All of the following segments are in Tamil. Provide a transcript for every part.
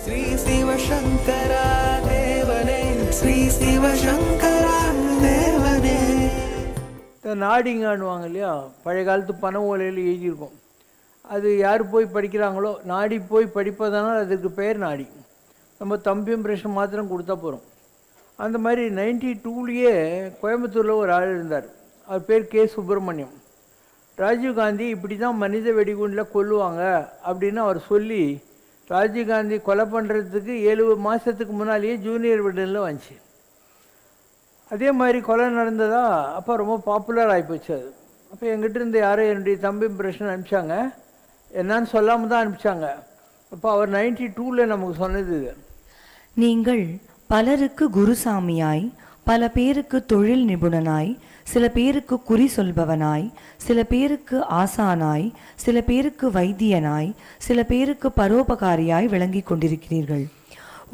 ஸ்ரீ சிவசங்கரா தேவனே, ஸ்ரீ சிவசங்கரா தேவனே. நாடிங்கானுவாங்க இல்லையா, பழைய காலத்து பனை ஓலையில் எழுதியிருக்கும். அது யார் போய் படிக்கிறாங்களோ, நாடி போய் படிப்பதனால் அதுக்கு பேர் நாடி. நம்ம தம்பி இம்ப்ரெஷன் மாத்திரம் கொடுத்தா போகிறோம். அந்த மாதிரி 92லேயே கோயம்புத்தூரில் ஒரு ஆள் இருந்தார். அவர் பேர் கே சுப்பிரமணியம். ராஜீவ்காந்தி இப்படி தான் மனித வெடிகுண்டில் கொல்லுவாங்க அப்படின்னு அவர் சொல்லி, ராஜீவ்காந்தி கொலை பண்ணுறதுக்கு 7 மாதத்துக்கு முன்னாலேயே ஜூனியர் விடுதலில் வந்துச்சு. அதே மாதிரி கொலை நடந்ததா அப்போ ரொம்ப பாப்புலர் ஆகிப்போச்சு அது. அப்போ எங்கிட்ட இருந்து யாரும் என்னுடைய தம்பி இம்ப்ரெஷன் அனுப்பிச்சாங்க, என்னன்னு சொல்லாமல் தான் அனுப்பிச்சாங்க. அப்போ அவர் 92ல் நமக்கு சொன்னது இது. நீங்கள் பலருக்கு குருசாமியாய், பல பேருக்கு தொழில் நிபுணனாய், சில பேருக்கு குறி சொல்பவனாய், சில பேருக்கு ஆசானாய், சில பேருக்கு வைத்தியனாய், சில பேருக்கு பரோபகாரியாய் விளங்கி கொண்டிருக்கிறீர்கள்.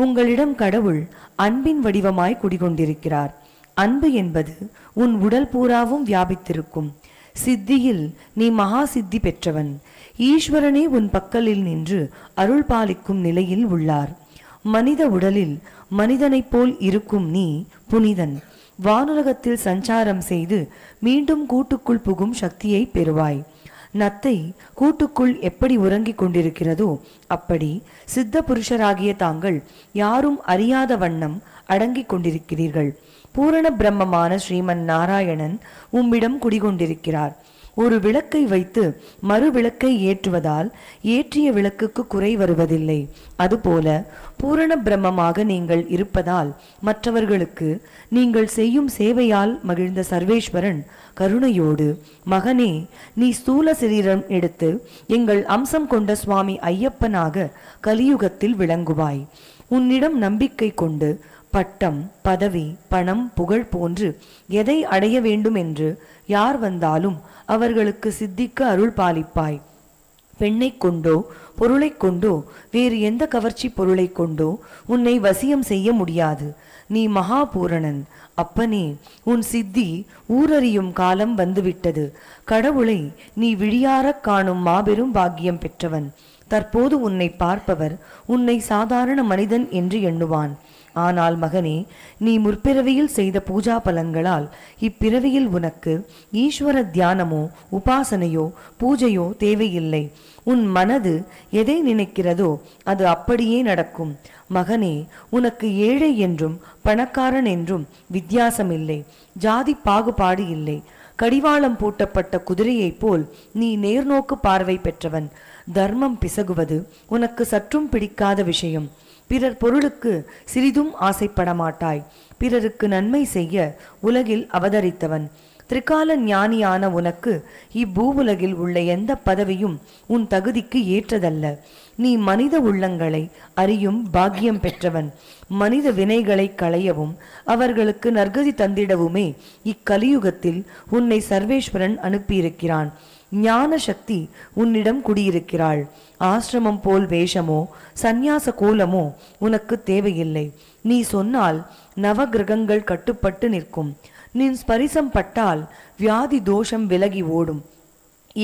உங்களிடம் கடவுள் அன்பின் வடிவமாய் குடிகொண்டிருக்கிறார். அன்பு என்பது உன் உடல் பூராவும் வியாபித்திருக்கும். சித்தியில் நீ மகா சித்தி பெற்றவன். ஈஸ்வரனே உன் பக்கலில் நின்று அருள் பாலிக்கும் நிலையில் உள்ளார். மனித உடலில் மனிதனைப் போல் இருக்கும் நீ புனிதன். வானுலகத்தில் சஞ்சாரம் செய்து மீண்டும் கூட்டுக்குள் புகும் சக்தியை பெறுவாய். நத்தை கூட்டுக்குள் எப்படி உறங்கிக் கொண்டிருக்கிறதோ அப்படி சித்த புருஷராகிய தாங்கள் யாரும் அறியாத வண்ணம் அடங்கிக் கொண்டிருக்கிறீர்கள். பூரண பிரம்மமான ஸ்ரீமன் நாராயணன் உம்மிடம் குடிகொண்டிருக்கிறார். ஒரு விளக்கை வைத்து மறு விளக்கை ஏற்றுவதால் ஏற்றிய விளக்குக்கு குறை வருவதில்லை. அதுபோல பூரண பிரம்மமாக நீங்கள் இருப்பதால் மற்றவர்களுக்கு நீங்கள் செய்யும் சேவையால் மகிழ்ந்த சர்வேஸ்வரன் கருணையோடு, மகனே, நீ ஸ்தூல சரீரம் எடுத்து எங்கள் அம்சம் கொண்ட சுவாமி ஐயப்பனாக கலியுகத்தில் விளங்குவாய். உன்னிடம் நம்பிக்கை கொண்டு பட்டம், பதவி, பணம், புகழ் போன்று எதை அடைய வேண்டும் என்று யார் வந்தாலும் அவர்களுக்கு சித்திக்க அருள் பாலிப்பாய். பெண்ணை கொண்டோ பொருளை கொண்டோ வேறு எந்த கவர்ச்சி பொருளை கொண்டோ உன்னை வசியம் செய்ய முடியாது. நீ மகாபூரணன். அப்பனே, உன் சித்தி ஊரறியும் காலம் வந்துவிட்டது. கடவுளை நீ விழியாரக் காணும் மாபெரும் பாக்கியம் பெற்றவன். தற்போது உன்னை பார்ப்பவர் உன்னை சாதாரண மனிதன் என்று எண்ணுவான். ஆனால் மகனே, நீ முற்பிறவியில் செய்த பூஜா பலன்களால் இப்பிறவியில் உனக்கு ஈஸ்வர தியானமோ உபாசனையோ பூஜையோ தேவையில்லை. உன் மனது எதை நினைக்கிறதோ அது அப்படியே நடக்கும். மகனே, உனக்கு ஏழை என்றும் பணக்காரன் என்றும் வித்தியாசமில்லை. ஜாதி பாகுபாடு இல்லை. கடிவாளம் பூட்டப்பட்ட குதிரையைப் போல் நீ நேர்நோக்கு பார்வை பெற்றவன். தர்மம் பிசகுவது உனக்கு சற்றும் பிடிக்காத விஷயம். பிறர் பொருளுக்கு சிறிதும் ஆசைப்பட மாட்டாய். பிறருக்கு நன்மை செய்ய உலகில் அவதரித்தவன். திரிகால ஞானியான உனக்கு இப்பூவுலகில் உள்ள எந்த பதவியும் உன் தகுதிக்கு ஏற்றதல்ல. நீ மனித உள்ளங்களை அறியும் பாக்கியம் பெற்றவன். மனித வினைகளை களையவும் அவர்களுக்கு நற்கதி தந்திடவுமே இக்கலியுகத்தில் உன்னை சர்வேஸ்வரன் அனுப்பியிருக்கிறான். ஞான சக்தி உன்னிடம் குடியிருக்கிறாள். ஆசிரமம் போல் வேஷமோ சந்நியாச கோலமோ உனக்கு தேவையில்லை. நீ சொன்னால் நவகிரகங்கள் கட்டுப்பட்டு நிற்கும். நீ ஸ்பரிசம் பட்டால் வியாதி தோஷம் விலகி ஓடும்.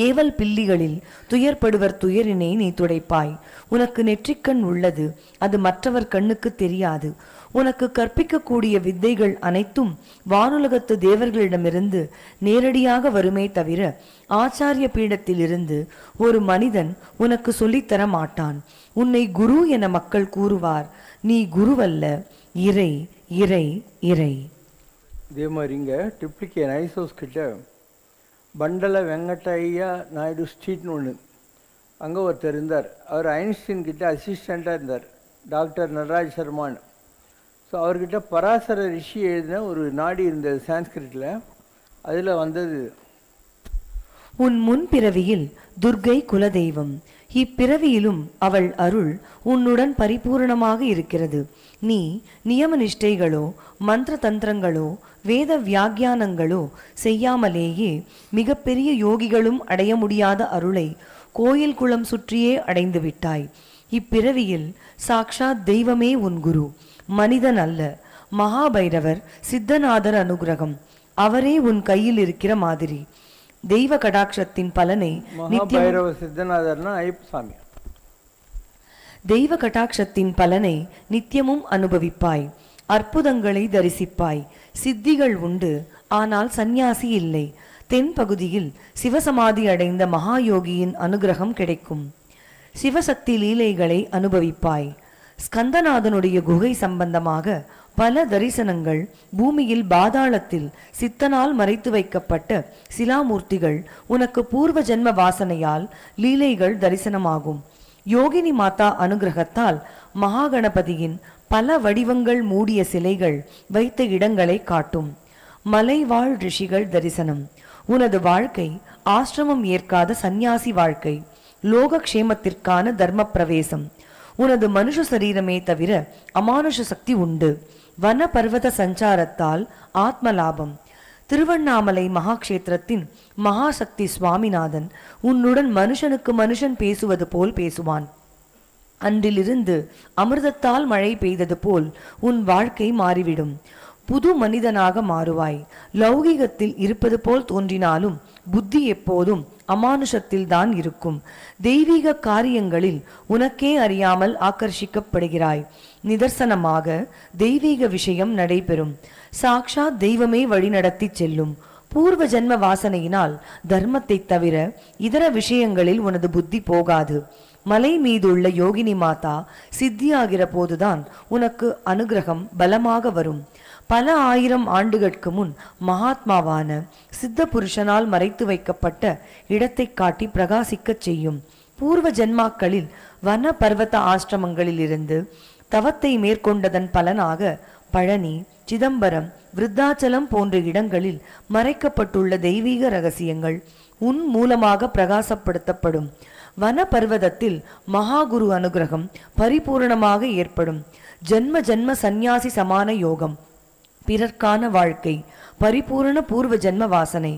ஏவல் பில்லிகளில் துயர்படுவர் துயரினை நீ துடைப்பாய். உனக்கு நெற்றிக்கண் உள்ளது, அது மற்றவர் கண்ணுக்கு தெரியாது. உனக்கு கற்பிக்கக்கூடிய வித்தைகள் அனைத்தும் வானுலகத்து தேவர்களிடமிருந்து நேரடியாக வருமே தவிர ஆச்சாரிய பீடத்தில் இருந்து ஒரு மனிதன் உனக்கு சொல்லித்தர மாட்டான். உன்னை குரு என மக்கள் கூறுவார். நீ குருவல்ல, இறை, இறை, இறை. இதே மாதிரி இங்கே ட்ரிப்ளிகே நைஸ் ஹவுஸ் கிட்ட பண்டல வெங்கட்டையா நாயுடு ஸ்ட்ரீட்னு ஒன்று, அங்கே ஒருத்தர் இருந்தார். அவர் ஐன்ஸ்டீன் கிட்ட அசிஸ்டண்ட்டாக இருந்தார், டாக்டர் நடராஜ் சர்மான். ஸோ அவர்கிட்ட பராசர ரிஷி எழுதின ஒரு நாடி இருந்தது சான்ஸ்கிரிட்டில், அதில் வந்தது. உன் முன்பிறவியில் துர்கை குலதெய்வம், இப்பிறவியிலும் அவள் அருள் உன்னுடன் பரிபூர்ணமாக இருக்கிறது. நீ நியம நிஷ்டைகளோ மந்திர தந்திரங்களோ வேத வியாக்கியானங்களோ செய்யாமலேயே மிகப்பெரிய யோகிகளும் அடைய முடியாத அருளை கோயில் குளம் சுற்றியே அடைந்து விட்டாய். இப்பிறவியில் சாக்ஷாத் தெய்வமே உன் குரு, மனிதன் அல்ல. மகாபைரவர் சித்தநாதர் அனுகிரகம், அவரே உன் கையில் இருக்கிற மாதிரி. தெய்வ கடாட்சத்தின் பலனை மகாபைரவ சித்தநாதர்னா ஐயப்ப சாமி. தெய்வ கட்டாட்சத்தின் பலனை நித்தியமும் அனுபவிப்பாய். அற்புதங்களை தரிசிப்பாய். சித்திகள் உண்டு, ஆனால் சந்நியாசி இல்லை. தென் பகுதியில் சிவசமாதி அடைந்த மகாயோகியின் அனுகிரகம் கிடைக்கும். சிவசக்தி லீலைகளை அனுபவிப்பாய். ஸ்கந்தநாதனுடைய குகை சம்பந்தமாக பல தரிசனங்கள், பூமியில் பாதாளத்தில் சித்தனால் மறைத்து வைக்கப்பட்ட சிலாமூர்த்திகள் உனக்கு பூர்வ ஜென்ம வாசனையால் லீலைகள் தரிசனமாகும். யோகினி மாதா அனுகிரகத்தால் மகாகணபதியின் பல வடிவங்கள் மூடிய சிலைகள் வைத்த இடங்களை காட்டும். மலைவாழ் ரிஷிகள் தரிசனம். உனது வாழ்க்கை ஆசிரமம் ஏற்காத சந்நியாசி வாழ்க்கை. லோகக்ஷேமத்திற்கான தர்ம பிரவேசம். உனது மனுஷ சரீரமே தவிர அமானுஷ சக்தி உண்டு. வன பர்வத சஞ்சாரத்தால் ஆத்ம லாபம். திருவண்ணாமலை மகாக்ஷேத்திரத்தின் மகாசக்தி சுவாமிநாதன் உன்னுடன் மனுஷனுக்கு மனுஷன் பேசுவது போல் பேசுவான். அன்றிலிருந்து அமிர்தத்தால் மழை பெய்தது போல் உன் வாழ்க்கை மாறிவிடும். புது மனிதனாக மாறுவாய். லௌகிகத்தில் இருப்பது போல் தோன்றினாலும் புத்தி எப்போதும் அமானுஷத்தில் தான் இருக்கும். தெய்வீக காரியங்களில் உனக்கே அறியாமல் ஆக்கர்ஷிக்கப்படுகிறாய். நிதர்சனமாக தெய்வீக விஷயம் நடைபெறும். சாக்ஷாத் தெய்வமே வழிநடத்தி செல்லும். பூர்வ ஜென்ம வாசனையினால் தர்மத்தை தவிர இதர விஷயங்களில் உனது புத்தி போகாது. மலை மீதுள்ள யோகினி மாதா சித்தியாகிற போதுதான் உனக்கு அனுகிரகம் பலமாக வரும். பல ஆயிரம் ஆண்டுகளுக்கு முன் மகாத்மாவான சித்த புருஷனால் மறைத்து வைக்கப்பட்ட இடத்தை காட்டி பிரகாசிக்கச் செய்யும். பூர்வ ஜென்மாக்களில் வன பர்வத ஆசிரமங்களில் இருந்து தவத்தை மேற்கொண்டதன் பலனாக பழனி, சிதம்பரம், விருத்தாச்சலம் போன்ற இடங்களில் மறைக்கப்பட்டுள்ள தெய்வீக ரகசியங்கள் உன் மூலமாக பிரகாசப்படுத்தப்படும். வன பர்வதத்தில் மகாகுரு அனுகிரகம் பரிபூர்ணமாக ஏற்படும். ஜன்ம ஜன்ம சந்நியாசி சமான யோகம், பிறர்க்கான வாழ்க்கை, பரிபூர்ண பூர்வ ஜென்ம வாசனை,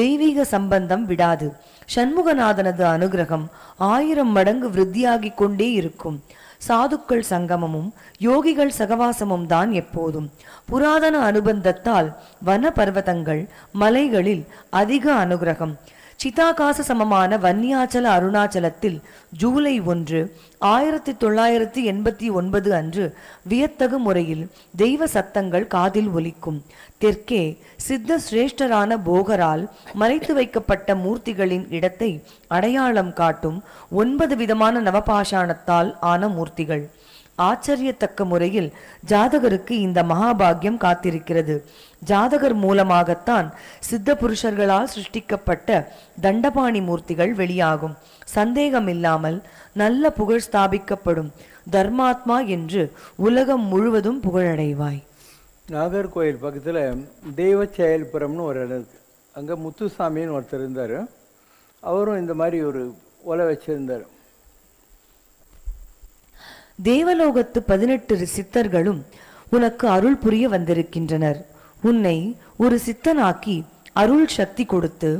தெய்வீக சம்பந்தம் விடாது. சண்முகநாதனது அனுகிரகம் 1000 மடங்கு விருத்தியாகி கொண்டே இருக்கும். சாதுக்கள் சங்கமமும் யோகிகள் சகவாசமும் தான் எப்போதும். புராதன அனுபந்தத்தால் வன பர்வதங்கள் மலைகளில் அதிக அனுகிரகம். சிதாகாச சமமான வன்னியாச்சல அருணாச்சலத்தில் ஜூலை 1, 1989 அன்று வியத்தகு முறையில் தெய்வ சத்தங்கள் காதில் ஒலிக்கும். தெற்கே சித்த சிரேஷ்டரான போகரால் மறைத்து வைக்கப்பட்ட மூர்த்திகளின் இடத்தை அடையாளம் காட்டும் 9 விதமான நவபாஷாணத்தால் ஆன மூர்த்திகள். ஆச்சரியத்தக்க முறையில் ஜாதகருக்கு இந்த மகாபாகியம் காத்திருக்கிறது. ஜாதகர் மூலமாகத்தான் சித்த புருஷர்களால் சிருஷ்டிக்கப்பட்ட தண்டபாணி மூர்த்திகள் வெளியாகும். சந்தேகமில்லாமல் நல்ல புகழ் ஸ்தாபிக்கப்படும். தர்மாத்மா என்று உலகம் முழுவதும் புகழடைவாய். நாகர்கோயில் பக்கத்தில் தெய்வச்செயல்புரம்னு ஒரு இடம் இருக்குது. அங்கே முத்துசாமின்னு ஒருத்தர் இருந்தார். அவரும் இந்த மாதிரி ஒரு ஒலை வச்சிருந்தார். தேவலோகத்து 18 சித்தர்களும் உனக்கு அருள் புரிய வந்திருக்கின்றனர். உன்னை ஒரு சித்தனாக்கி அருள் சக்தி கொடுத்து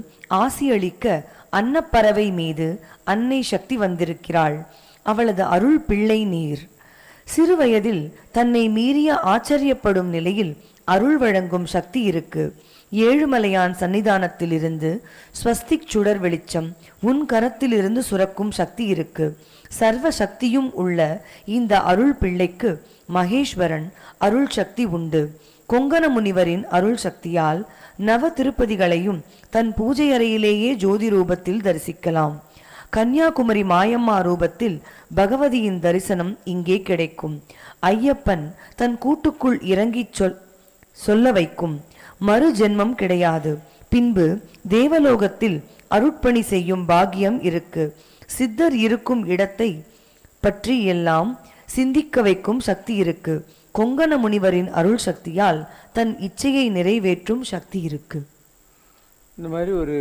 ஆசியளிக்க அன்னப்பறவை மீது அன்னை சக்தி வந்திருக்கிறாள். அவளது அருள் பிள்ளை நீர். சிறுவயதில் தன்னை மீறிய ஆச்சரியப்படும் நிலையில் அருள் வழங்கும் சக்தி இருக்கு. ஏழுமலையான் சன்னிதானத்திலிருந்து ஸ்வஸ்திக் சுடர் வெளிச்சம் உன் கரத்திலிருந்து சுரக்கும் சக்தி இருக்கு. சர்வ சக்தியும் உள்ள இந்த அருள் பிள்ளைக்கு மகேஸ்வரன் அருள் சக்தி உண்டு. கொங்கண முனிவரின் அருள் சக்தியால் நவ திருப்பதிகளையும் தன் பூஜை அறையிலேயே ஜோதி ரூபத்தில் தரிசிக்கலாம். கன்னியாகுமரி மாயம்மா ரூபத்தில் பகவதியின் தரிசனம் இங்கே கிடைக்கும். ஐயப்பன் தன் கூட்டுக்குள் இறங்கி சொல்ல வைக்கும். மறு ஜென்மம் கிடையாது. பின்பு தேவலோகத்தில் அருட்பணி செய்யும் பாக்கியம் இருக்கு. சித்தர் இருக்கும் இடத்தை பற்றி எல்லாம் சிந்திக்க வைக்கும் சக்தி இருக்கு. கொங்கண முனிவரின் அருள் சக்தியால் தன் இச்சையை நிறைவேற்றும் சக்தி இருக்கு. இந்த மாதிரி ஒரு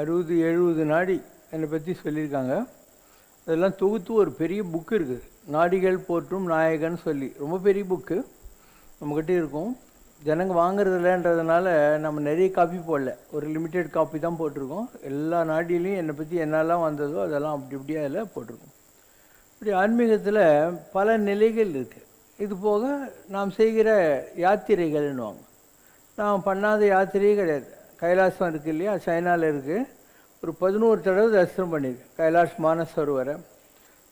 60-70 நாடி என்னை பற்றி சொல்லியிருக்காங்க. அதெல்லாம் தொகுத்து ஒரு பெரிய புக்கு இருக்குது. நாடிகள் போற்றும் நாயகன் சொல்லி ரொம்ப பெரிய புக்கு நம்மக்கிட்ட இருக்கும். ஜனங்க வாங்குறதில்லன்றதுனால நம்ம நிறைய காப்பி போடல, ஒரு லிமிட்டெட் காப்பி தான் போட்டிருக்கோம். எல்லா நாடியிலையும் என்னை பற்றி என்னெல்லாம் வந்ததோ அதெல்லாம் அப்படி இப்படியே அதில் போட்டிருக்கோம். இப்படி ஆன்மீகத்தில் பல நிலைகள் இருக்குது. இது போக நாம் செய்கிற யாத்திரைகள்னுவாங்க. நாம் பண்ணாத யாத்திரையே கிடையாது. கைலாசம் இருக்குது இல்லையா, சைனாவில் இருக்குது. ஒரு 11 தடவை தரிசனம் பண்ணியிருக்கேன். கைலாஷ் மானசரோவரை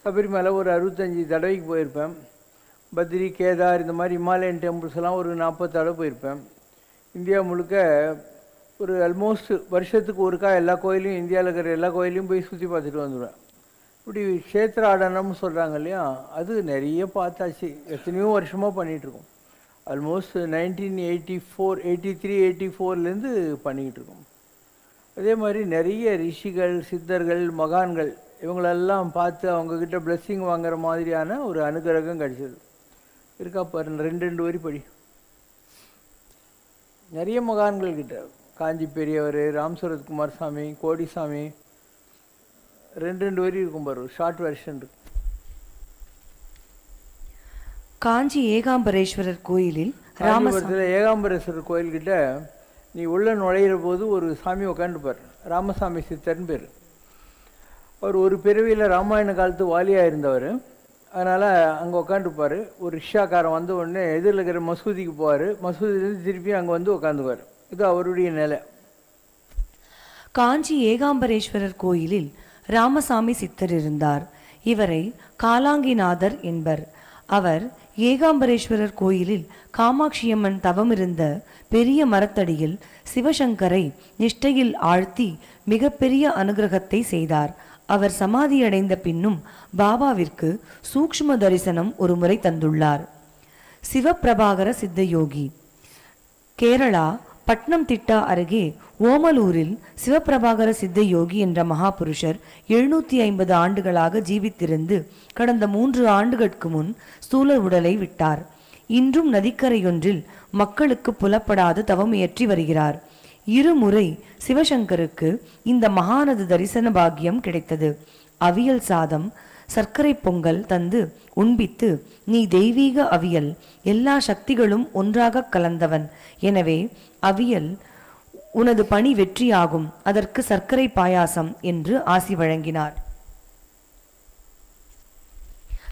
சபரிமலை ஒரு 65 தடவைக்கு போயிருப்பேன். பத்ரி, கேதார் இந்த மாதிரி இமாலயன் டெம்பிள்ஸ் எல்லாம் ஒரு 40 தடவை போயிருப்பேன். இந்தியா முழுக்க ஒரு ஆல்மோஸ்ட் வருஷத்துக்கு ஒருக்கா எல்லா கோயிலையும், இந்தியாவில் இருக்கிற எல்லா கோயிலையும் போய் சுற்றி பார்த்துட்டு வந்துடுவேன். இப்படி க்ஷேத்திர ஆடனம்னு சொல்கிறாங்க இல்லையா, அது நிறைய பார்த்தாச்சு. எத்தனையோ வருஷமாக பண்ணிகிட்ருக்கோம். ஆல்மோஸ்ட் 1983-84 பண்ணிக்கிட்டு இருக்கோம். அதே மாதிரி நிறைய ரிஷிகள், சித்தர்கள், மகான்கள் இவங்களெல்லாம் பார்த்து அவங்கக்கிட்ட பிளெஸ்ஸிங் வாங்குற மாதிரியான ஒரு அனுகிரகம் கிடைச்சது. இருக்கா பாரு, ரெண்டு வரி படி. நிறைய மகான்கள் கிட்ட, காஞ்சி பெரியவர், ராம் சரத்குமார் சாமி, கோடிசாமி, ரெண்டு வரி இருக்கும் பாரு, ஷார்ட் வெர்ஷன் இருக்கு. காஞ்சி ஏகாம்பரேஸ்வரர் கோயிலில் ராமபுரத்தில் ஏகாம்பரேஸ்வரர் கோயில்கிட்ட நீ உள்ள நுழையிற போது ஒரு சாமி உட்காந்துப்பார். ராமசாமி சித்தர்னு பேர். அவர் ஒரு பிறவியில் ராமாயண காலத்து வாலியாக இருந்தவர். அதனால் அங்கே உட்காந்துப்பார். ஒரு ரிக்ஷாக்காரன் வந்த உடனே எதிரில் இருக்கிற மசூதிக்கு போவார். மசூதியிலேருந்து திருப்பி அங்கே வந்து உட்காந்துவார். இது அவருடைய நிலை. காஞ்சி ஏகாம்பரேஸ்வரர் கோயிலில் ராமசாமி சித்தர் இருந்தார். இவரை காலாங்கிநாதர் என்பர். அவர் ஏகாம்பரேஸ்வரர் கோயிலில் காமாட்சியம்மன் தவமிருந்த பெரிய மரத்தடியில் சிவசங்கரை நிஷ்டையில் ஆழ்த்தி மிகப்பெரிய அனுகிரகத்தை செய்தார். அவர் சமாதியடைந்த பின்னும் பாபாவிற்கு சூக்ஷ்ம தரிசனம் ஒரு முறை தந்துள்ளார். சிவபிரபாகர சித்தயோகி. கேரளா பட்னம் திட்டா அருகே ஓமலூரில் சிவபிரபாகர சித்தயோகி என்ற மகாபுருஷர் 750 ஆண்டுகளாக ஜீவித்திருந்து கடந்த 3 ஆண்டுகளுக்கு முன் ஸ்தூல உடலை விட்டார். இன்றும் நதிக்கரையொன்றில் மக்களுக்கு புலப்படாது தவமுயற்றி வருகிறார். இருமுறை சிவசங்கருக்கு இந்த மகானது தரிசன பாக்கியம் கிடைத்தது. அவியல் சாதம், சர்க்கரை பொங்கல் தந்து உண்பித்து, நீ தெய்வீக அவியல், எல்லா சக்திகளும் ஒன்றாக கலந்தவன், எனவே அவியல் உனது பணி வெற்றியாகும், அதற்கு சர்க்கரை பாயாசம் என்று ஆசி வழங்கினார்.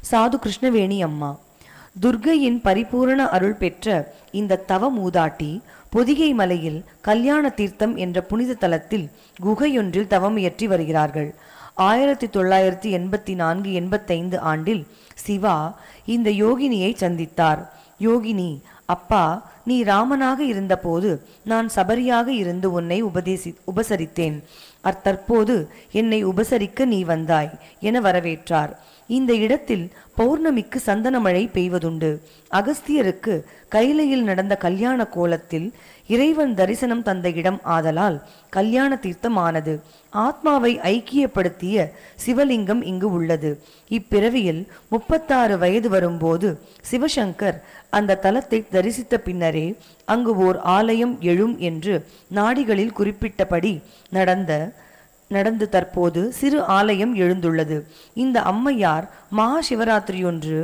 சாது கிருஷ்ணவேணி அம்மா. துர்க்கையின் பரிபூரண அருள் பெற்ற இந்த தவ மூதாட்டி பொதிகை மலையில் கல்யாண தீர்த்தம் என்ற புனித தலத்தில் குகையொன்றில் தவமியற்றி வருகிறார்கள். 1984-85 ஆண்டில் சிவா இந்த யோகினியை சந்தித்தார். யோகினி, அப்பா, நீ ராமனாக இருந்தபோது நான் சபரியாக இருந்து உன்னை உபசரித்தேன். தற்போது என்னை உபசரிக்க நீ வந்தாய் என வரவேற்றார். இந்த இடத்தில் பௌர்ணமிக்கு சந்தன மழை பெய்வதுண்டு. அகஸ்தியருக்கு கைலையில் நடந்த கல்யாண கோலத்தில் இறைவன் தரிசனம் தந்த இடம் ஆதலால் கல்யாண தீர்த்தம் ஆனது. ஆத்மாவை ஐக்கியப்படுத்திய சிவலிங்கம் இங்கு உள்ளது. இப்பிறவியில் 36 வயது வரும்போது சிவசங்கர் அந்த தலத்தை தரிசித்த பின்னரே அங்கு ஓர் ஆலயம் எழும் என்று நாடிகளில் குறிப்பிட்டபடி நடந்து தற்போது சிறு ஆலயம் எழுந்துள்ளது. இந்த அம்மையார் மகா சிவராத்திரியொன்று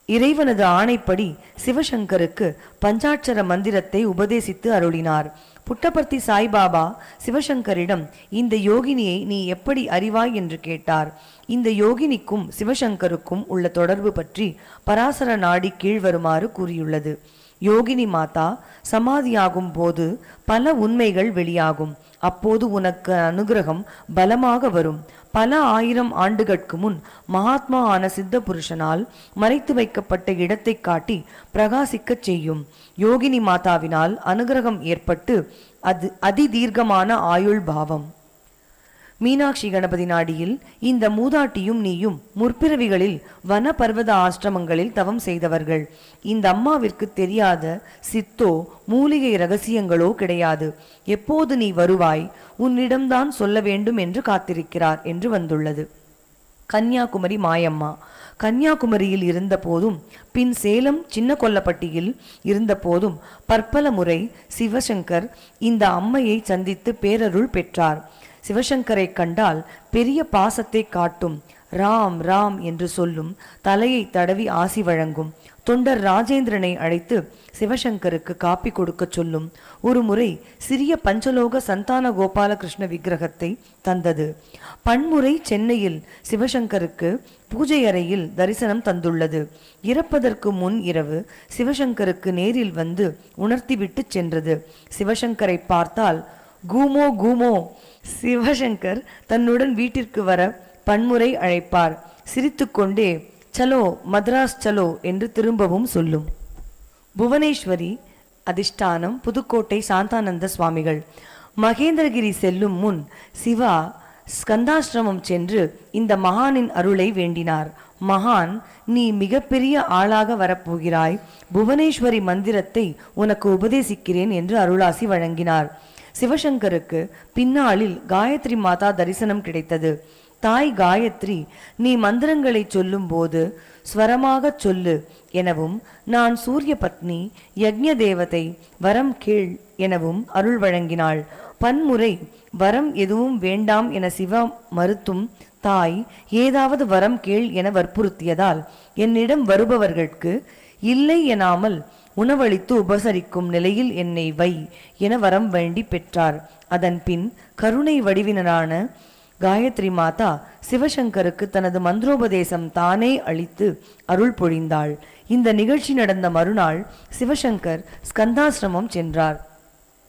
இறைவனது ஆணைப்படி சிவசங்கருக்கு பஞ்சாட்சர மந்திரத்தை உபதேசித்து அருளினார். புட்டபர்த்தி சாய்பாபா சிவசங்கரிடம் இந்த யோகினியை நீ எப்படி அறிவாய் என்று கேட்டார். இந்த யோகினிக்கும் சிவசங்கருக்கும் உள்ள தொடர்பு பற்றி பராசர நாடி கீழ்வருமாறு கூறியுள்ளது. யோகினி மாதா சமாதியாகும் போது பல உண்மைகள் வெளியாகும். அப்போது உனக்கு அனுகிரகம் பலமாக வரும். பல 1000 ஆண்டுகளுக்கு முன் மகாத்மா ஆன சித்த புருஷனால் மறைத்து வைக்கப்பட்ட இடத்தை காட்டி பிரகாசிக்கச் செய்யும். யோகினி மாதாவினால் அனுகிரகம் ஏற்பட்டு அது அதிதீர்க்கமான ஆயுள் பாவம். மீனாட்சி கணபதி நாடியில் இந்த மூதாட்டியும் நீயும் முற்பிறவிகளில் வன பர்வத ஆசிரமங்களில் தவம் செய்தவர்கள். இந்த அம்மாவிற்கு தெரியாத சித்தோ மூலிகை ரகசியங்களோ கிடையாது. எப்போது நீ வருவாய், உன்னிடம்தான் சொல்ல வேண்டும் என்று காத்திருக்கிறார் என்று வந்துள்ளது. கன்னியாகுமரி மாயம்மா. கன்னியாகுமரியில் இருந்த போதும் பின் சேலம் சின்ன கொல்லப்பட்டியில் இருந்த போதும் பற்பல முறை சிவசங்கர் இந்த அம்மையை சந்தித்து பேரருள் பெற்றார். சிவசங்கரை கண்டால் பெரிய பாசத்தை காட்டும். ராம் ராம் என்று சொல்லும். தலையை தடவி ஆசி வழங்கும். தொண்டர் ராஜேந்திரனை அழைத்து சிவசங்கருக்கு காப்பி கொடுக்க சொல்லும். ஒரு முறை சிறிய பஞ்சலோக சந்தான கோபாலகிருஷ்ண விக்கிரகத்தை தந்தது. பன்முறை சென்னையில் சிவசங்கருக்கு பூஜை அறையில் தரிசனம் தந்துள்ளது. இறப்பதற்கு முன் இரவு சிவசங்கருக்கு நேரில் வந்து உணர்த்திவிட்டு சென்றது. சிவசங்கரை பார்த்தால் கூமோ கூமோ. சிவசங்கர் தன்னுடன் வீட்டிற்கு வர பன்முறை அழைப்பார். சிரித்துக்கொண்டே சலோ மദ്രാஸ் சலோ என்று திரும்பவும் சொல்லும். புவனேஸ்வரி அதிஷ்டானம் புதுக்கோட்டை சாந்தானந்த சுவாமிகள். மகேந்திரகிரி செல்லும் முன் சிவா ஸ்கந்தாசிரமம் சென்று இந்த மகானின் அருளை வேண்டினார். மகான், நீ மிகப்பெரிய ஆளாக வரப்போகிறாய், புவனேஸ்வரி மந்திரத்தை உனக்கு உபதேசிக்கிறேன் என்று அருளாசி வழங்கினார். சிவசங்கருக்கு பின்னாளில் காயத்ரி மாதா தரிசனம் கிடைத்தது. தாய் காயத்ரி, நீ மந்திரங்களை சொல்லும் போது ஸ்வரமாக சொல்லு எனவும், நான் சூரிய பத்னி யக்ஞ தேவதை வரம் கேள் எனவும் அருள் வழங்கினாள். பன்முறை வரம் எதுவும் வேண்டாம் என சிவா மறுத்தும் தாய் ஏதாவது வரம் கேள் என வற்புறுத்தியதால் என்னிடம் வருபவர்களுக்கு இல்லை எனாமல் உணவளித்து உபசரிக்கும் நிலையில் என்னை வை என வரம் வேண்டி பெற்றார். அதன் பின் கருணை வடிவினரான காயத்ரி மாதா சிவசங்கருக்கு தனது மந்திரோபதேசம் தானே அளித்து அருள் பொழிந்தாள். இந்த நிகழ்ச்சி நடந்த மறுநாள் சிவசங்கர் ஸ்கந்தாசிரமம் சென்றார்.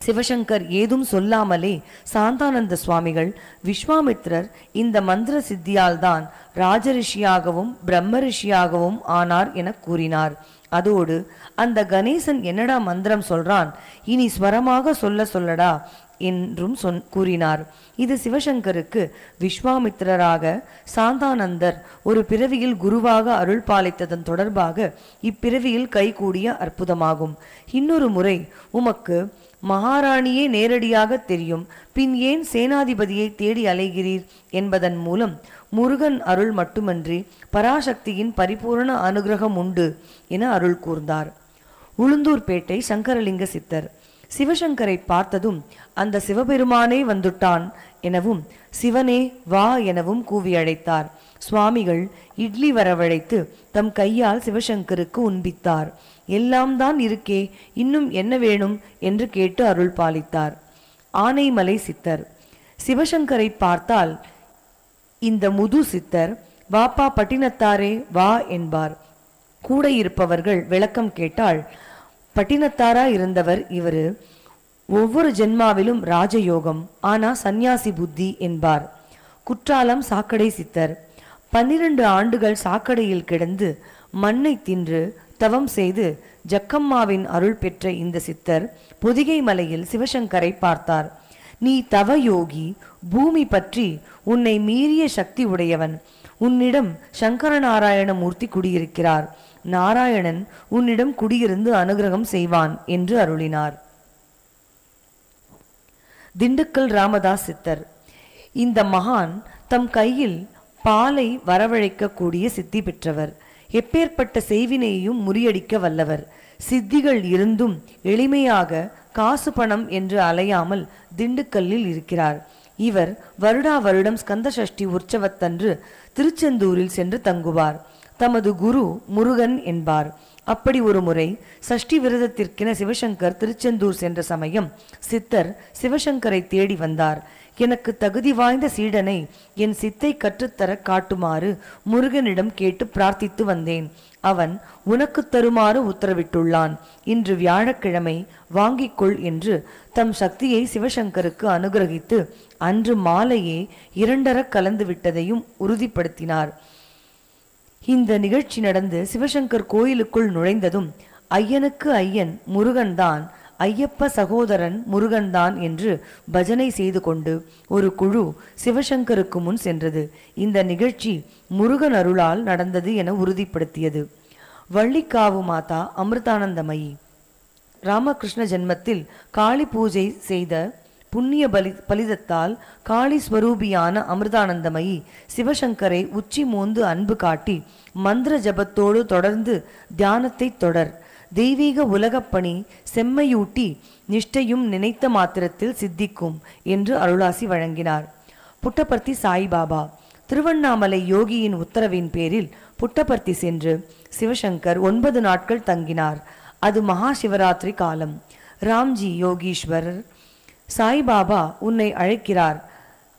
சிவசங்கர் ஏதும் சொல்லாமலே சாந்தானந்த சுவாமிகள், விஸ்வாமித்ரர் இந்த மந்திர சித்தியால் தான் ராஜரிஷியாகவும் பிரம்ம ரிஷியாகவும் ஆனார் என கூறினார். அதோடு, அந்த கணேசன் என்னடா மந்திரம் சொல்றான், இனி ஸ்வரமாக சொல்லடா என்றும் கூறினார். இது சிவசங்கருக்கு விஸ்வாமித்திரராக சாந்தானந்தர் ஒரு பிறவியில் குருவாக அருள் பாலித்ததன் தொடர்பாக இப்பிறவியில் கைகூடிய அற்புதமாகும். இன்னொரு முறை உமக்கு மகாராணியே நேரடியாக தெரியும், பின் ஏன் சேனாதிபதியை தேடி அலைகிறீர் என்பதன் மூலம் முருகன் அருள் மட்டுமன்றி பராசக்தியின் பரிபூரண அனுகிரகம் உண்டு என அருள் கூர்ந்தார். உளுந்தூர்பேட்டை சங்கரலிங்க சித்தர் சிவசங்கரை பார்த்ததும் அந்த சிவபெருமானே வந்துட்டான் எனவும் சிவனே வா எனவும் கூவி அழைத்தார். சுவாமிகள் இட்லி வரவழைத்து தம் கையால் சிவசங்கருக்கு உண்பித்தார். எல்லாம் தான் இருக்கே, இன்னும் என்ன வேணும் என்று கேட்டு அருள் பாலித்தார். ஆனைமலை சித்தர் சிவசங்கரை பார்த்தால் இந்த முது சித்தர் வாப்பா பட்டினத்தாரே வா என்பார். கூட இருப்பவர்கள் விளக்கம் கேட்டால், பட்டினத்தாரா இருந்தவர் இவரு, ஒவ்வொரு ஜென்மாவிலும் ராஜயோகம், ஆனா சந்நியாசி புத்தி என்பார். குற்றாலம் சாக்கடை சித்தர் 12 ஆண்டுகள் சாக்கடையில் கிடந்து மண்ணை தின்று தவம் செய்து ஜக்கம்மாவின் அருள் பெற்ற இந்த சித்தர் பொதிகை மலையில் சிவசங்கரை பார்த்தார். நீ தவ யோகி, பூமி பற்றி உன்னை மீறிய சக்தி உடையவன், உன்னிடம் சங்கரநாராயண மூர்த்தி குடியிருக்கிறார், நாராயணன் உன்னிடம் குடியிருந்து அனுகிரகம் செய்வான் என்று அருளினார். திண்டுக்கல் ராமதாஸ் சித்தர் இந்த மகான் தம் கையில் பாலை வரவழைக்க கூடிய சித்தி பெற்றவர். எப்பேற்பட்ட செய்வினையையும் முறியடிக்க வல்லவர். சித்திகள் இருந்தும் எளிமையாக காசு பணம் என்று அலையாமல் திண்டுக்கல்லில் இருக்கிறார். இவர் வருடா வருடம் ஸ்கந்த சஷ்டி உற்சவத்தன்று திருச்செந்தூரில் சென்று தங்குவார். தமது குரு முருகன் என்பார். அப்படி ஒரு முறை சஷ்டி விரதத்திற்கென சிவசங்கர் திருச்செந்தூர் சென்ற சமயம் சித்தர் சிவசங்கரை தேடி வந்தார். எனக்கு தகுதி வாய்ந்த சீடனை என் சித்தை கற்றுத்தர காட்டுமாறு முருகனிடம் கேட்டு பிரார்த்தித்து வந்தேன். அவன் உனக்கு தருமாறு உத்தரவிட்டுள்ளான். இன்று வியாழக்கிழமை வாங்கிக்கொள் என்று தம் சக்தியை சிவசங்கருக்கு அனுகிரகித்து அன்று மாலையே 2 கலந்து விட்டதையும் உறுதிப்படுத்தினார். இந்த நிகழ்ச்சி நடந்து சிவசங்கர் கோயிலுக்குள் நுழைந்ததும் ஐயனுக்கு ஐயன் முருகன்தான், ஐயப்ப சகோதரன் முருகன்தான் என்று பஜனை செய்து கொண்டு ஒரு குழு சிவசங்கருக்கு முன் சென்றது. இந்த நிகழ்ச்சி முருகன் அருளால் நடந்தது என உறுதிப்படுத்தியது. வள்ளிக்காவு மாதா அமிர்தானந்தமயி ராமகிருஷ்ண ஜென்மத்தில் காளி பூஜை செய்த புண்ணிய பலிதத்தால் காளி ஸ்வரூபியான அமிர்தானந்தமயி சிவசங்கரை உச்சி மோந்து அன்பு காட்டி மந்திர ஜபத்தோடு தொடர்ந்து தியானத்தை தொடர், தெய்வீக உலகப்பணி செம்மையூட்டி நிஷ்டையும் நினைத்த மாத்திரத்தில் சித்திக்கும் என்று அருளாசி வழங்கினார். புட்டபர்த்தி சாய்பாபா திருவண்ணாமலை யோகியின் உத்தரவின் பேரில் புட்டபர்த்தி சென்று சிவசங்கர் 9 நாட்கள் தங்கினார். அது மகா சிவராத்திரி காலம். ராம்ஜி யோகீஸ்வரர், சாய்பாபா உன்னை அழைக்கிறார்.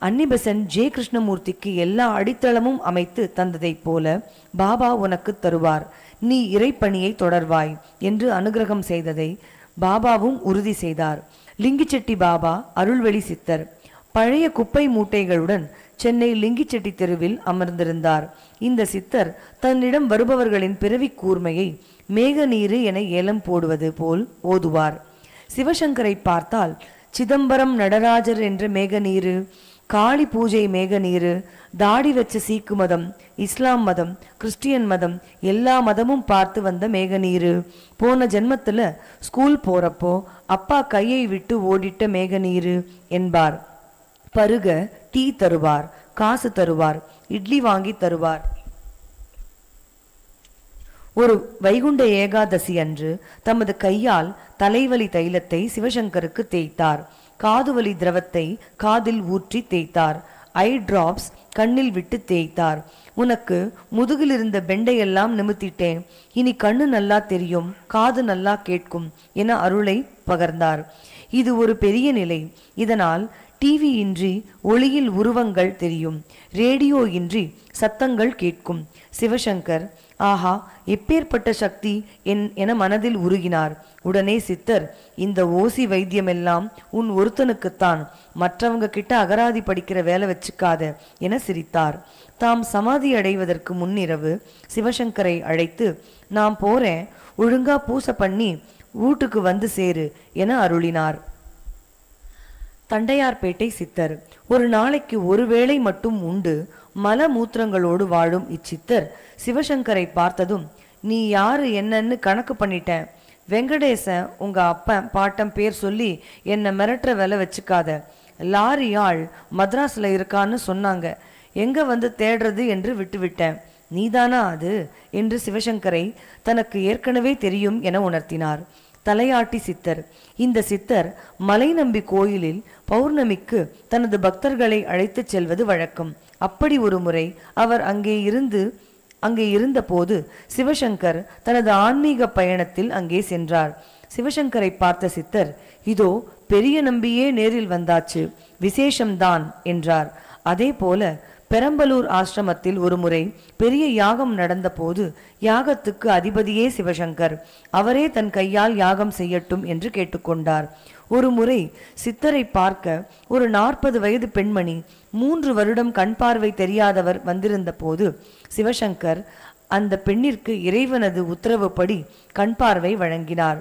அன்னிபெசன்ட் ஜே கிருஷ்ணமூர்த்திக்கு எல்லா அடித்தளமும் அமைத்து தந்ததைப் போல பாபா உனக்கு தருவார். நீ இறைப்பணியை தொடர்வாய் என்று அனுகிரகம் செய்ததை பாபாவும் உறுதி செய்தார். லிங்கிச்செட்டி பாபா அருள்வெளி சித்தர் பழைய குப்பை மூட்டைகளுடன் சென்னை லிங்கிச்செட்டி தெருவில் அமர்ந்திருந்தார். இந்த சித்தர் தன்னிடம் வருபவர்களின் பிறவி கூர்மையை மேகநீரு என ஏலம் போடுவது போல் ஓதுவார். சிவசங்கரை பார்த்தால் சிதம்பரம் நடராஜர் என்ற மேகநீரு, காளி பூஜை மேகநீரு, தாடி வச்ச சீக்கு மதம், இஸ்லாம் மதம், கிறிஸ்டியன் மதம், எல்லா மதமும் பார்த்து வந்த மேகநீரு, போன ஜென்மத்துல ஸ்கூல் போறப்போ அப்பா கையை விட்டு ஓடிட்ட மேகநீரு என்பார். பருக டீ தருவார், காசு தருவார், இட்லி வாங்கி தருவார். ஒரு வைகுண்ட ஏகாதசி அன்று தமது கையால் தலைவலி தைலத்தை சிவசங்கருக்கு தேய்த்தார். காதுவலி திரவத்தை காதில் ஊற்றி தேய்த்தார். ஐ டிராப்ஸ் கண்ணில் விட்டு தேய்த்தார். உனக்கு முதுகில் இருந்த பெண்டையெல்லாம் நிமித்திட்டேன், இனி கண்ணு நல்லா தெரியும், காது நல்லா கேட்கும் என அருளை பகர்ந்தார். இது ஒரு பெரிய நிலை. இதனால் டிவி இன்றி ஒளியில் உருவங்கள் தெரியும், ரேடியோ இன்றி சத்தங்கள் கேட்கும். சிவசங்கர் ஆஹா எப்பேற்பட்ட சக்தி என மனதில் உருகினார். உடனே சித்தர், இந்த ஓசி வைத்தியமெல்லாம் உன் ஒருத்தனுக்குத்தான், மற்றவங்க கிட்ட அகராதி படிக்கிற வேலை வச்சுக்காத என சிரித்தார். தாம் சமாதி அடைவதற்கு முன்னிரவு சிவசங்கரை அழைத்து, நான் போறேன், ஒழுங்கா பூசை பண்ணி வீட்டுக்கு வந்து சேரு என அருளினார். தண்டையார்பேட்டை சித்தர் ஒரு நாளைக்கு ஒரு வேளை மட்டும் உண்டு மல மூத்திரங்களோடு வாழும் இச்சித்தர் சிவசங்கரை பார்த்ததும், நீ யாரு என்னன்னு கணக்கு பண்ணிட்டேன், வெங்கடேசன் உங்க அப்பன் பாட்டம் பேர் சொல்லி என்னை மிரட்டுற வேலை வச்சுக்காத, லாரி ஆள் மദ്രാஸ்ல இருக்கான்னு சொன்னாங்க, எங்க வந்து தேடுறது என்று விட்டுவிட்டேன், நீதானா அது என்று சிவசங்கரை தனக்கு ஏற்கனவே தெரியும் என உணர்த்தினார். தலையாட்டி சித்தர் இந்த சித்தர் மலை நம்பி கோயிலில் பௌர்ணமிக்கு தனது பக்தர்களை அழைத்து செல்வது வழக்கம். அப்படி ஒரு முறை அவர் அங்கே இருந்த போது சிவசங்கர் தனது ஆன்மீக பயணத்தில் அங்கே சென்றார். சிவசங்கரை பார்த்த சித்தர், இதோ பெரிய நம்பியே நேரில் வந்தாச்சு, விசேஷம்தான் என்றார். அதே போல பெரம்பலூர் ஆசிரமத்தில் ஒரு முறை பெரிய யாகம் நடந்த போது யாகத்துக்கு அதிபதியே சிவசங்கர், அவரே தன் கையால் யாகம் செய்யட்டும் என்று கேட்டுக்கொண்டார். ஒரு முறை சித்தரை பார்க்க ஒரு 40 வயது பெண்மணி 3 வருடம் கண் பார்வை தெரியாதவர் வந்திருந்த போது சிவசங்கர் அந்த பெண்ணிற்கு இறைவனது உத்தரவுப்படி கண் பார்வை வழங்கினார்.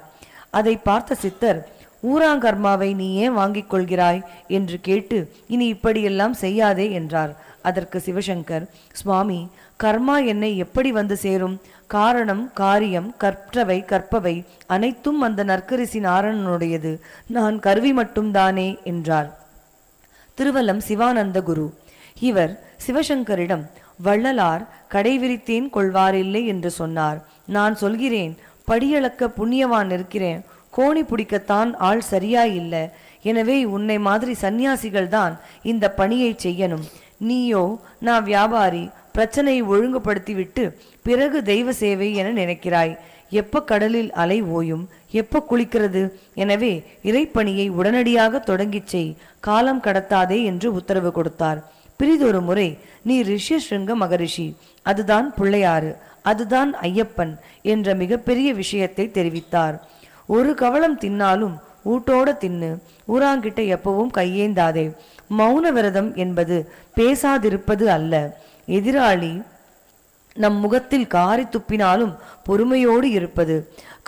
அதை பார்த்த சித்தர், ஊராங்கர்மாவை நீ ஏன் வாங்கிக் கொள்கிறாய் என்று கேட்டு, இனி இப்படியெல்லாம் செய்யாதே என்றார். அதற்கு சிவசங்கர், சுவாமி, கர்மா என்னை எப்படி வந்து சேரும்? காரணம் காரியம் கற்றவை கற்பவை அனைத்தும் அந்த நற்கரிசி நாராயணனுடையது, நான் கருவி மட்டும்தானே என்றார். திருவல்லம் சிவானந்த குரு இவர் சிவசங்கரிடம், வள்ளலார் கடைவிரித்தேன் கொள்வாரில்லை என்று சொன்னார். நான் சொல்கிறேன், படியளக்க புண்ணியவான் இருக்கிறேன், கோணி பிடிக்கத்தான் ஆள் சரியா இல்லை. எனவே உன்னை மாதிரி சந்நியாசிகள் தான் இந்த பணியை செய்யணும். நீயோ நான் வியாபாரி, பிரச்சனையை ஒழுங்குபடுத்திவிட்டு பிறகு தெய்வ சேவை என நினைக்கிறாய். எப்ப கடலில் அலை ஓயும், எப்ப குளிக்கிறது? எனவே இறைப்பணியை உடனடியாக தொடங்கிச் செய், காலம் கடத்தாதே என்று உத்தரவு கொடுத்தார். பிரிதொரு முறை, நீ ரிஷ்யசிருங்க மகரிஷி, அதுதான் பிள்ளையாறு, அதுதான் ஐயப்பன் என்ற மிகப்பெரிய விஷயத்தை தெரிவித்தார். ஒரு கவளம் தின்னாலும் ஊட்டோட தின்னு, ஊராங்கிட்ட எப்பவும் கையேந்தாதே. மௌன விரதம் என்பது பேசாதிருப்பது அல்ல. எதிராளி நம் முகத்தில் காரி துப்பினாலும் பொறுமையோடு இருப்பது.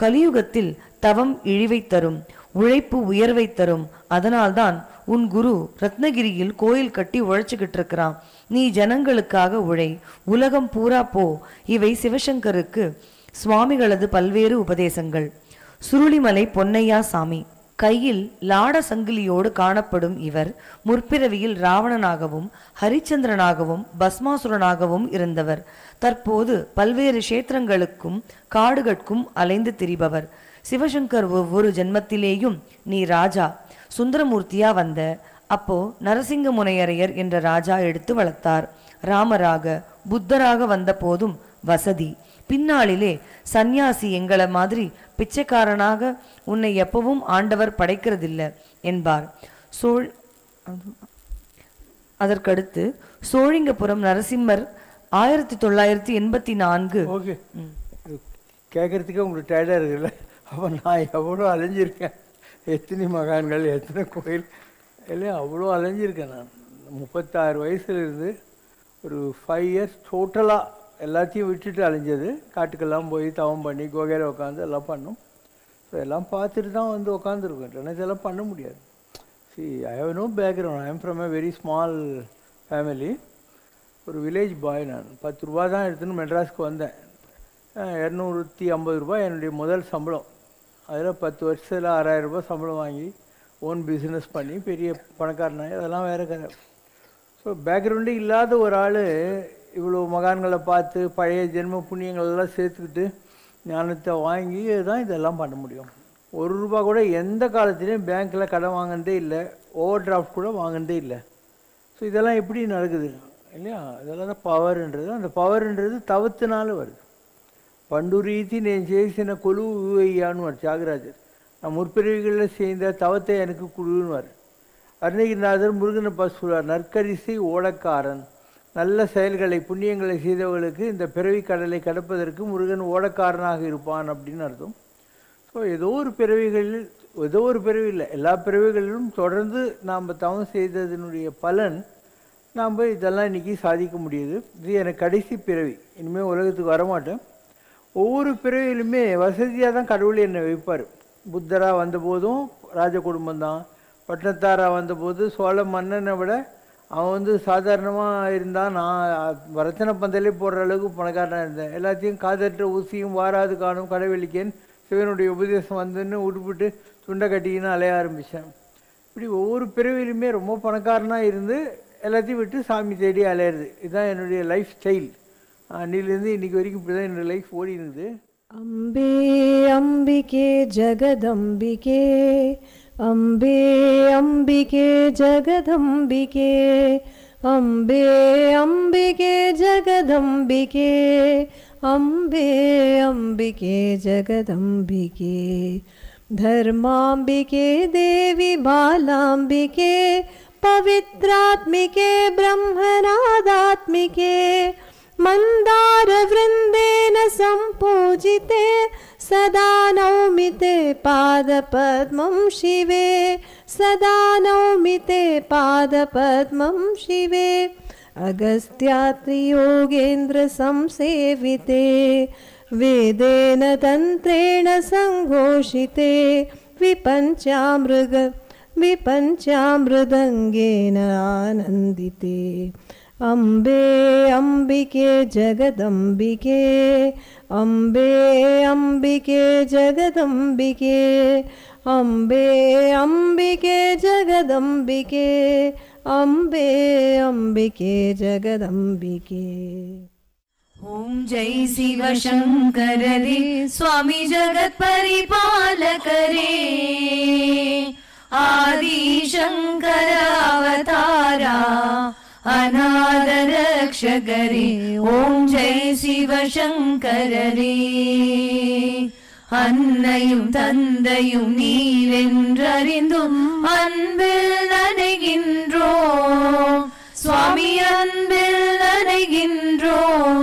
கலியுகத்தில் தவம் இழிவை தரும், உழைப்பு உயர்வை தரும். அதனால்தான் உன் குரு ரத்னகிரியில் கோயில் கட்டி உழைச்சுக்கிட்டு இருக்கிறான். நீ ஜனங்களுக்காக உழை, உலகம் பூரா போ. இவை சிவசங்கருக்கு சுவாமிகளது பல்வேறு உபதேசங்கள். சுருளிமலை பொன்னையா சாமி கையில் லாட சங்கிலியோடு காணப்படும் இவர் முற்பிறவியில் ராவணனாகவும் ஹரிச்சந்திரனாகவும் பஸ்மாசுரனாகவும் இருந்தவர். தற்போது பல்வேறு கஷேத்திரங்களுக்கும் காடுகளுக்கும் அலைந்து திரிபவர். சிவசங்கர் ஒவ்வொரு ஜென்மத்திலேயும் நீ ராஜா சுந்தரமூர்த்தியா வந்த, அப்போ நரசிங்க முனையரையர் என்ற ராஜா எடுத்து வளர்த்தார். ராமராக புத்தராக வந்த போதும் வசதி, பின்னாளிலே சந்நியாசி எங்களை மாதிரி பிச்சைக்காரனாக உன்னை எப்பவும் ஆண்டவர் படைக்கிறதில்லை என்பார். அதற்கடுத்து சோழிங்கபுரம் நரசிம்மர் 1984. ஓகே, கேட்கறதுக்கே உங்களுக்கு டயர்டாக இருக்குல்ல? அப்போ நான் எவ்வளோ அலைஞ்சிருக்கேன், எத்தனை மகான்கள், எத்தனை கோயில் எல்லாம் அவ்வளோ அலைஞ்சிருக்கேன். 36 வயசுலேருந்து ஒரு 5 இயர்ஸ் டோட்டலாக எல்லாத்தையும் விட்டுட்டு அலைஞ்சது. காட்டுக்கெல்லாம் போய் தவம் பண்ணி குகையில் உட்காந்து எல்லாம் பண்ணோம். ஸோ எல்லாம் பார்த்துட்டு தான் வந்து உட்காந்துருக்கோம். இல்லைன்னா இதெல்லாம் பண்ண முடியாது. I have no background. I am from a very small family. ஒரு வில்லேஜ் பாய். நான் 10 ரூபா தான் எடுத்துன்னு மெட்ராஸ்க்கு வந்தேன். 250 ரூபாய் என்னுடைய முதல் சம்பளம். அதில் 10 வருஷத்தில் 6000 ரூபாய் சம்பளம் வாங்கி ஓன் பிஸ்னஸ் பண்ணி பெரிய பணக்காரனாய் அதெல்லாம் வேறு கதை. ஸோ பேக்ரவுண்டே இல்லாத ஒரு ஆள் இவ்வளோ மகான்களை பார்த்து பழைய ஜென்ம புண்ணியங்களெல்லாம் சேர்த்துக்கிட்டு ஞானத்தை வாங்கி தான் இதெல்லாம் பண்ண முடியும். 1 ரூபா கூட எந்த காலத்துலேயும் பேங்க்கில் கடன் வாங்கினதே இல்லை, ஓவர் டிராஃப்ட் கூட வாங்கினதே இல்லை. ஸோ இதெல்லாம் எப்படி நடக்குது இல்லையா? இதெல்லாம் தான் பவர்ன்றது. அந்த பவர்ன்றது தவத்தினால வருது. பண்டுரீதி நான் చేసిన கொலுவு ஐயான்னு தியாகராஜர். நான் முற்பிறவிகளில் செய்த தவத்தை எனக்கு குழுவார். அருணகிரிநாதர் முருகனை பசுவார். நற்கரிசை ஓடக்காரன். நல்ல செயல்களை புண்ணியங்களை செய்தவர்களுக்கு இந்த பிறவி கடலை கடப்பதற்கு முருகன் ஓடக்காரனாக இருப்பான் அப்படின்னு அர்த்தம். ஸோ ஏதோ ஒரு பிறவிகளில், ஏதோ ஒரு பிறவி இல்லை, எல்லா பிறவிகளிலும் தொடர்ந்து நாம் தவம் செய்ததனுடைய பலன் நாம் இதெல்லாம் இன்றைக்கி சாதிக்க முடியுது. இது எனக்கு கடைசி பிறவி, இனிமேல் உலகத்துக்கு வரமாட்டேன். ஒவ்வொரு பிறவியிலுமே வசதியாக தான் கடவுள் என்னை வைப்பார். புத்தராக வந்தபோதும் ராஜ குடும்பம் தான். பட்டணத்தாராக வந்தபோது சோழ மன்னனை விட அவன் சாதாரணமாக இருந்தான். நான் ரத்தன பந்தலே போடுற அளவுக்கு பணக்காரனாக இருந்தேன். எல்லாத்தையும் காதற்ற ஊசியும் வாராது காணும் கடவுளிக்கேன் சிவனுடைய உபதேசம் வந்துன்னு உடுப்பிட்டு துண்டை கட்டிக்கின்னு அலைய ஆரம்பித்தேன். இப்படி ஒவ்வொரு பிறவிலுமே ரொம்ப பணக்காரனாக இருந்து எல்லாத்தையும் விட்டு சாமி தேடி அலையிறது. இதுதான் என்னுடைய லைஃப் ஸ்டைல். அன்னிலேருந்து இன்றைக்கி வரைக்கும் இப்படி தான் என்னுடைய லைஃப் ஓடி இருந்தது. அம்பே அம்பிகே ஜகதம்பிகே, அம்பே அம்பிகே ஜகதம்பிகே, அம்பே அம்பிகே ஜகதம்பிகே, அம்பே அம்பிகே ஜகதம்பிகே. धर्मांबिके देवी बालांबिके, पवित्रात्मिके ब्रह्मनादात्मिके, मंदार वृंदेन संपूजिते, सदा नौमि ते पादपद्मं शिवे, सदा नौमि ते पादपद्मं शिवे. अगस्त्यात्रि योगेन्द्र संसेविते, वेदेन तंत्रेण संघोषिते, विपञ्चामृदङ्गेन आनन्दिते. अम्बे अम्बिके जगदम्बिके, अम्बे अम्बिके जगदम्बिके, अम्बे अम्बिके जगदम्बिके, अम्बे अम्बिके जगदम्बिके. ओम जय शिव शंकर रे, स्वामी जगत परिपालक रे, आदि शंकर अवतारा, अनाथ रक्षक रे. ओम जय शिव शंकर रे. அன்னையும் தந்தையும் நீரென்றறிந்தும் அன்பில் நனைகின்றோம் சுவாமி, அன்பில் நனைகின்றோம்.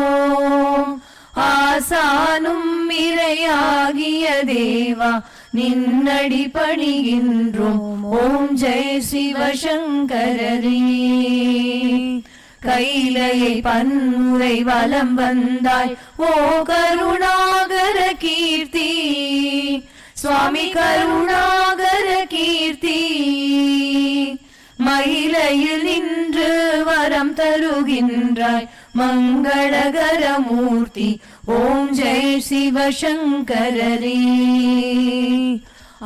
ஆசானும் இறையாகிய தேவா நின்னடி பணிகின்றோம். ஓம் ஜெய் சிவசங்கரரே. கைலையை பன்முறை வலம் வந்தாய் ஓ கருணாகர கீர்த்தி, சுவாமி கருணாகர கீர்த்தி. மயிலையில் நின்று வரம் தருகின்றாய் மங்களகர மூர்த்தி. ஓம் ஜெய் சிவசங்கரரே.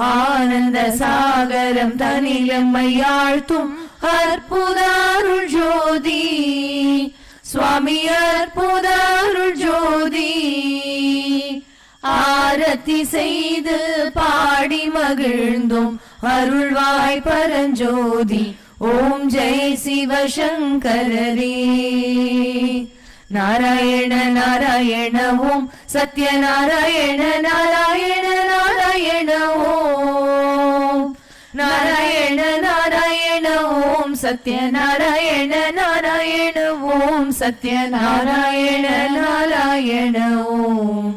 ஆனந்த சாகரம் தனிலம்மையாழ்த்தும் அற்புத அருள் ஜோதி, சுவாமி அற்புத அருள் ஜோதி. ஆரத்தி செய்து பாடி மகிழ்ந்தோம் அருள்வாய் பரஞ்சோதி. ஓம் ஜெய் சிவசங்கரரே. நாராயண நாராயண ஓம், சத்யநாராயண நாராயண நாராயண ஓம், நாராயண நாராயண ஓம், சத்யநாராயண நாராயண ஓம், சத்யநாராயண நாராயண ஓம்.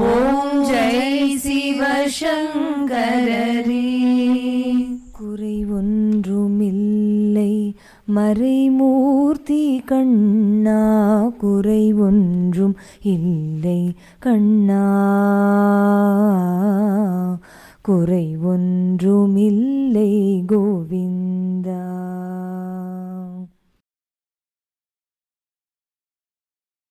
ஓம் ஜெய் சிவசங்கரரே. குறை ஒன்றுமில்லை மறை குறை ஒன்றுமில்லை கோவிந்தா.